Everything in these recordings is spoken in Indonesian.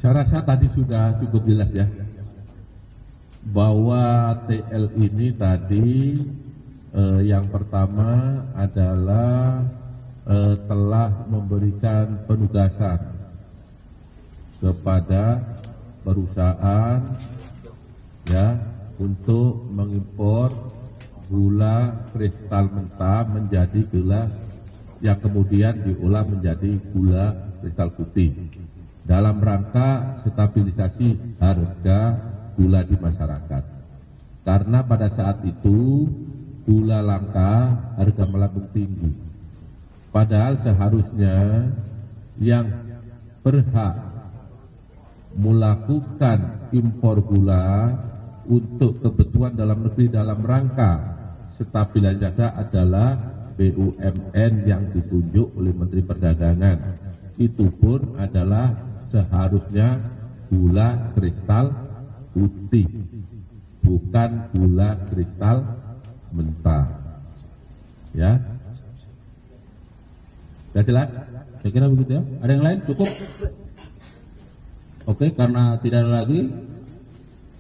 Saya rasa tadi sudah cukup jelas ya, bahwa TL ini tadi yang pertama adalah telah memberikan penugasan kepada perusahaan ya untuk mengimpor gula kristal mentah menjadi gula yang kemudian diolah menjadi gula kristal putih dalam rangka stabilisasi harga gula di masyarakat. Karena pada saat itu gula langka, harga melambung tinggi. Padahal seharusnya yang berhak melakukan impor gula untuk kebutuhan dalam negeri dalam rangka stabilisasi harga adalah BUMN yang ditunjuk oleh Menteri Perdagangan. Itu pun adalah seharusnya gula kristal putih, bukan gula kristal mentah. Ya, sudah jelas? Saya kira begitu ya. Ada yang lain? Cukup? Oke, karena tidak ada lagi,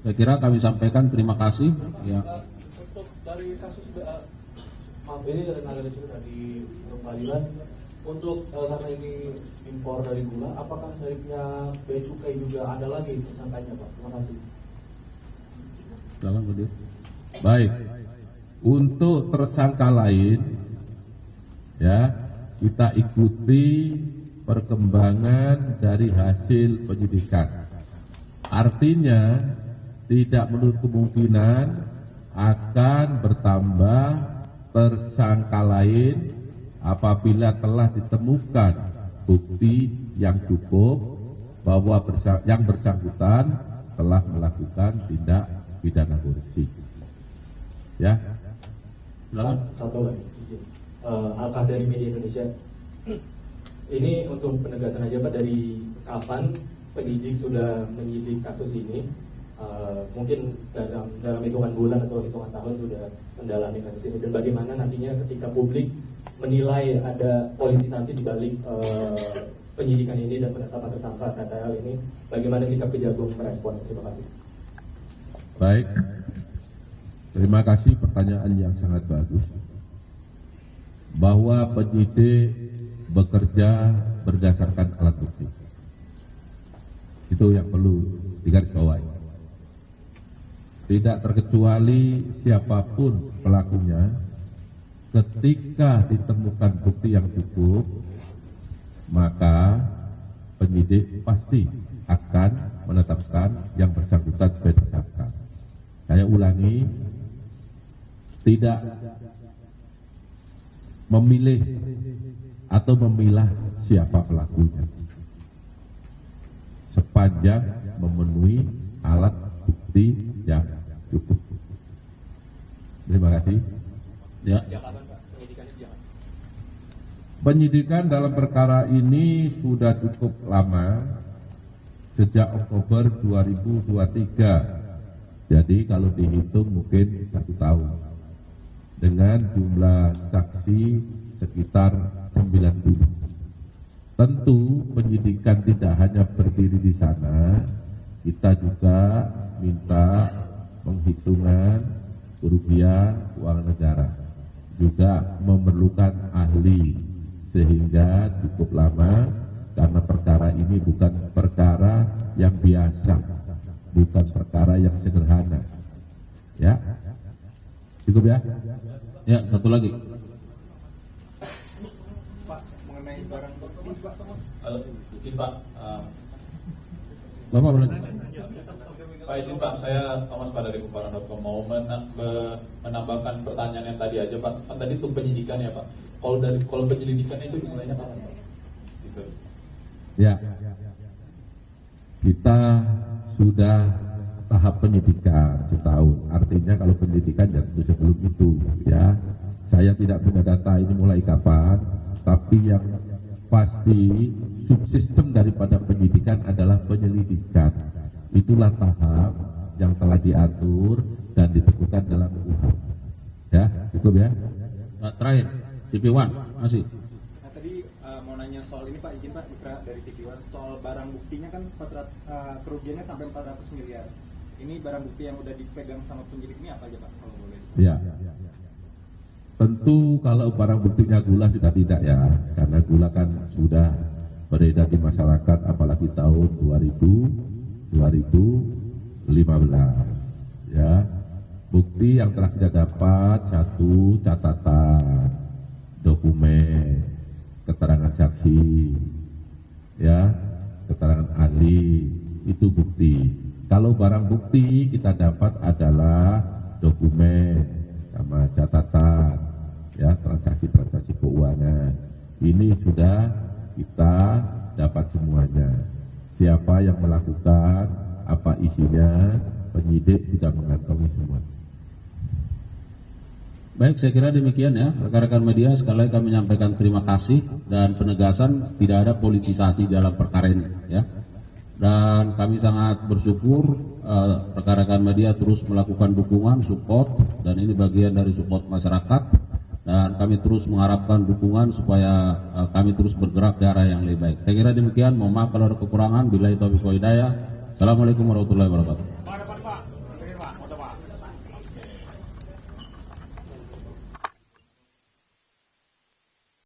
saya kira kami sampaikan terima kasih. Ya. Untuk dari kasus maaf ini dari analisa dari pengadilan, untuk karena ini impor dari gula, apakah dari pihak Bea Cukai juga ada lagi tersangkanya, Pak? Terima kasih. Dalam video. Baik, untuk tersangka lain, ya kita ikuti perkembangan dari hasil penyidikan. Artinya tidak menutup kemungkinan akan bertambah tersangka lain apabila telah ditemukan bukti yang cukup bahwa yang bersangkutan telah melakukan tindak pidana korupsi. Ya. Satu lagi, Alkah dari Media Indonesia. Ini untuk penegasan aja Pak, dari kapan penyidik sudah menyidik kasus ini? Mungkin dalam hitungan bulan atau hitungan tahun sudah mendalami kasus ini, dan bagaimana nantinya ketika publik menilai ada politisasi di balik penyidikan ini dan penetapan tersangka KTL ini, bagaimana sikap Kejagung merespon? Terima kasih. Baik, terima kasih pertanyaan yang sangat bagus. Bahwa penyidik bekerja berdasarkan alat bukti, itu yang perlu digarisbawahi. Tidak terkecuali siapapun pelakunya, ketika ditemukan bukti yang cukup, maka penyidik pasti akan menetapkan yang bersangkutan sebagai tersangka. Saya ulangi, tidak memilih atau memilah siapa pelakunya, sepanjang memenuhi alat bukti yang cukup. Terima kasih. Ya. Penyidikan dalam perkara ini sudah cukup lama, sejak Oktober 2023. Jadi kalau dihitung mungkin 1 tahun. Dengan jumlah saksi sekitar 90. Tentu penyidikan tidak hanya berdiri di sana, kita juga minta penghitungan kerugian keuangan negara, juga memerlukan ahli, sehingga cukup lama karena perkara ini bukan perkara yang biasa, bukan perkara yang sederhana. Ya, cukup ya. Ya, satu lagi. Pak, mengenai barang bukti, Pak. Izin Pak, Bapak boleh. Pak izin Pak, saya Thomas Pak dari Kumparan.com mau menambahkan pertanyaan yang tadi aja Pak. Kan tadi itu penyidikan ya Pak. Kalau penyelidikannya itu dimulainya kapan Pak? Gitu. Ya, kita sudah tahap penyidikan setahun. Artinya kalau penyidikan ya tentu sebelum itu ya. Saya tidak punya data ini mulai kapan, tapi yang pasti subsistem daripada penyidikan adalah penyelidikan. Itulah tahap yang telah diatur dan ditentukan dalam KUHP. Ya, cukup ya. Nah, terakhir, TV One masih. Nah tadi mau nanya soal ini Pak, izin Pak, Itra dari TV One, soal soal barang buktinya kan kerugiannya sampai 400 miliar. Ini barang bukti yang udah dipegang sama penyidik ini apa aja Pak kalau boleh? Ya. Tentu kalau barang buktinya gula sudah tidak ya, karena gula kan sudah beredar di masyarakat apalagi tahun 2015 ya. Bukti yang telah kita dapat, satu, catatan, dokumen, keterangan saksi, ya, keterangan ahli, itu bukti. Kalau barang bukti kita dapat adalah dokumen sama catatan, ya, transaksi-transaksi keuangan. Ini sudah kita dapat semuanya. Siapa yang melakukan, apa isinya, penyidik sudah mengantongi semua. Baik, saya kira demikian ya, rekan-rekan media. Sekali lagi kami menyampaikan terima kasih dan penegasan tidak ada politisasi dalam perkara ini ya. Dan kami sangat bersyukur rekan-rekan media terus melakukan dukungan, support, dan ini bagian dari support masyarakat. Dan kami terus mengharapkan dukungan supaya kami terus bergerak ke arah yang lebih baik. Saya kira demikian, mohon maaf kalau ada kekurangan. Billahi taufiq wal hidayah. Assalamualaikum warahmatullahi wabarakatuh.